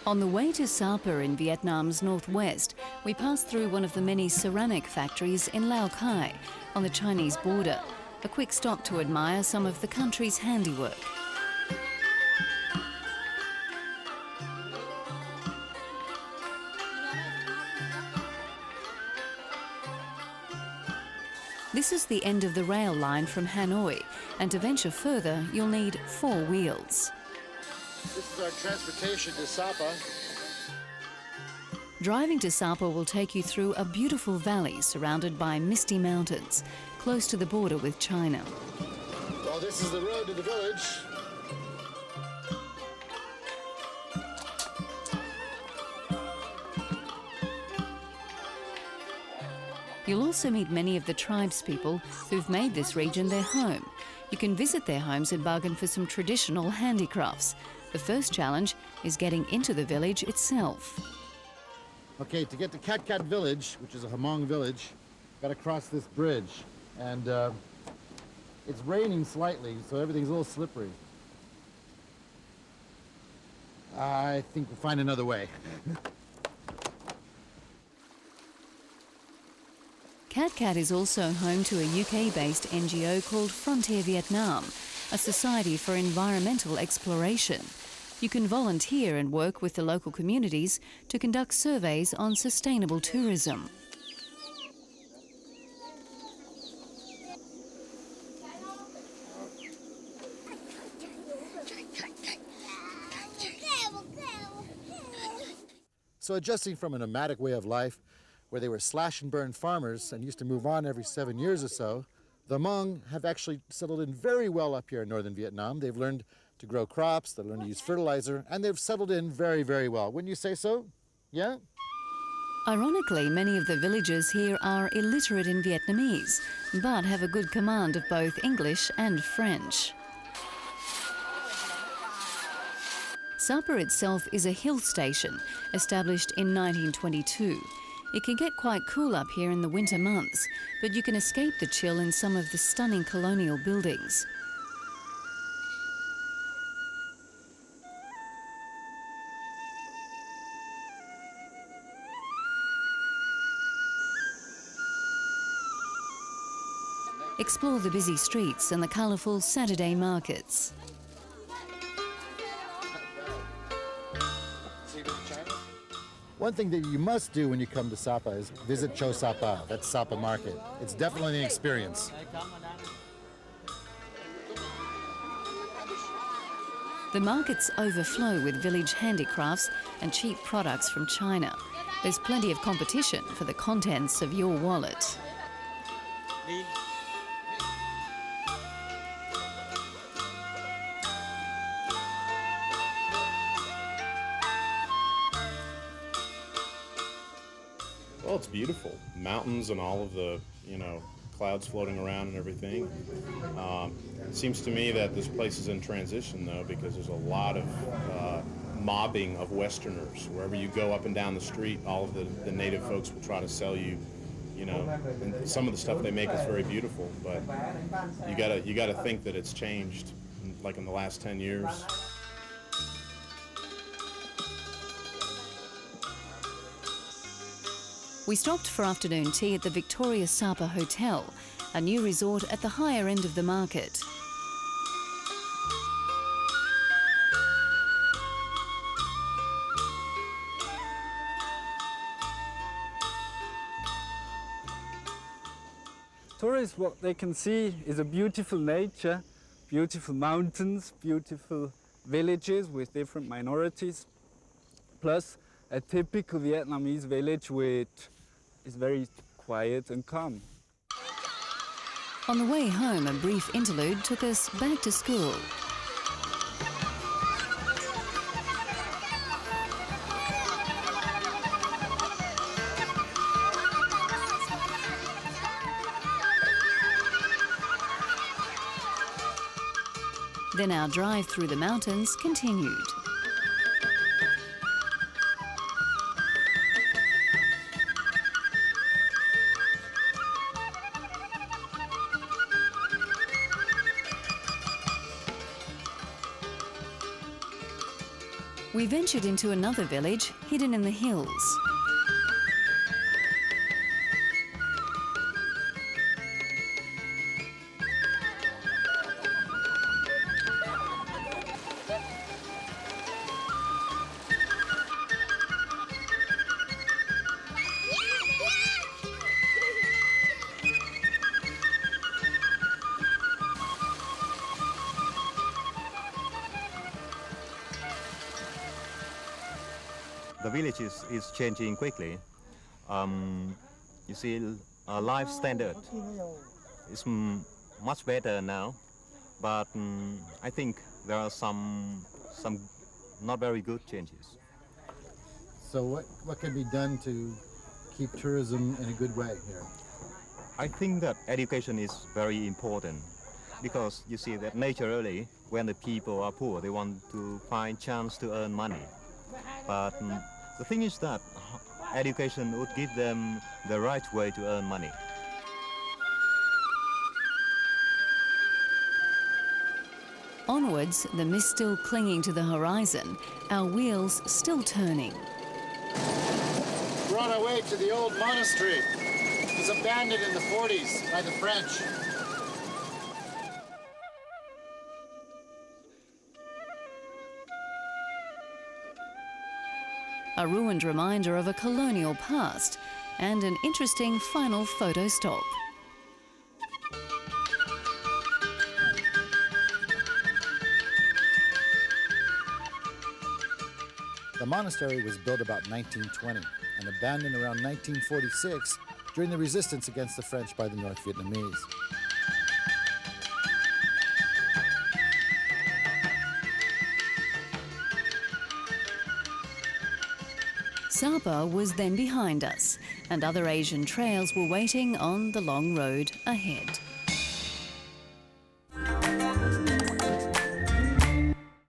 On the way to Sapa in Vietnam's northwest, we passed through one of the many ceramic factories in Laos on the Chinese border, a quick stop to admire some of the country's handiwork. This is the end of the rail line from Hanoi, and to venture further, you'll need 4 wheels. This is our transportation to Sapa. Driving to Sapa will take you through a beautiful valley surrounded by misty mountains, close to the border with China. Well, this is the road to the village. You'll also meet many of the tribespeople who've made this region their home. You can visit their homes and bargain for some traditional handicrafts. The first challenge is getting into the village itself. Okay, to get to Cat Cat village, which is a Hmong village, got to cross this bridge. And it's raining slightly, so everything's a little slippery. I think we'll find another way. Cat Cat is also home to a UK-based NGO called Frontier Vietnam, a society for environmental exploration. You can volunteer and work with the local communities to conduct surveys on sustainable tourism. So adjusting from a nomadic way of life, where they were slash and burn farmers and used to move on every 7 years or so, the Hmong have actually settled in very well up here in northern Vietnam. They've learned to grow crops, they've learned to use fertilizer, and they've settled in very, very well. Wouldn't you say so? Yeah? Ironically, many of the villagers here are illiterate in Vietnamese, but have a good command of both English and French. Sapa itself is a hill station, established in 1922. It can get quite cool up here in the winter months, but you can escape the chill in some of the stunning colonial buildings. Explore the busy streets and the colourful Saturday markets. One thing that you must do when you come to Sapa is visit Cho Sapa, that's Sapa Market. It's definitely an experience. The markets overflow with village handicrafts and cheap products from China. There's plenty of competition for the contents of your wallet. Well, it's beautiful. Mountains and all of the, clouds floating around and everything. It seems to me that this place is in transition, though, because there's a lot of mobbing of Westerners. Wherever you go up and down the street, all of the native folks will try to sell you, and some of the stuff they make is very beautiful, but you gotta think that it's changed, like in the last 10 years. We stopped for afternoon tea at the Victoria Sapa Hotel, a new resort at the higher end of the market. Tourists, what they can see is a beautiful nature, beautiful mountains, beautiful villages with different minorities, plus a typical Vietnamese village which is very quiet and calm. On the way home, a brief interlude took us back to school. Then our drive through the mountains continued. We ventured into another village hidden in the hills. The village is changing quickly. You see, life standard is much better now, but I think there are some not very good changes. So what can be done to keep tourism in a good way here? I think that education is very important because you see that naturally, when the people are poor, they want to find chance to earn money. But the thing is that education would give them the right way to earn money. Onwards, the mist still clinging to the horizon, our wheels still turning. We're on our way to the old monastery. It was abandoned in the 40s by the French. A ruined reminder of a colonial past and an interesting final photo stop. The monastery was built about 1920 and abandoned around 1946 during the resistance against the French by the North Vietnamese. Sapa was then behind us, and other Asian trails were waiting on the long road ahead.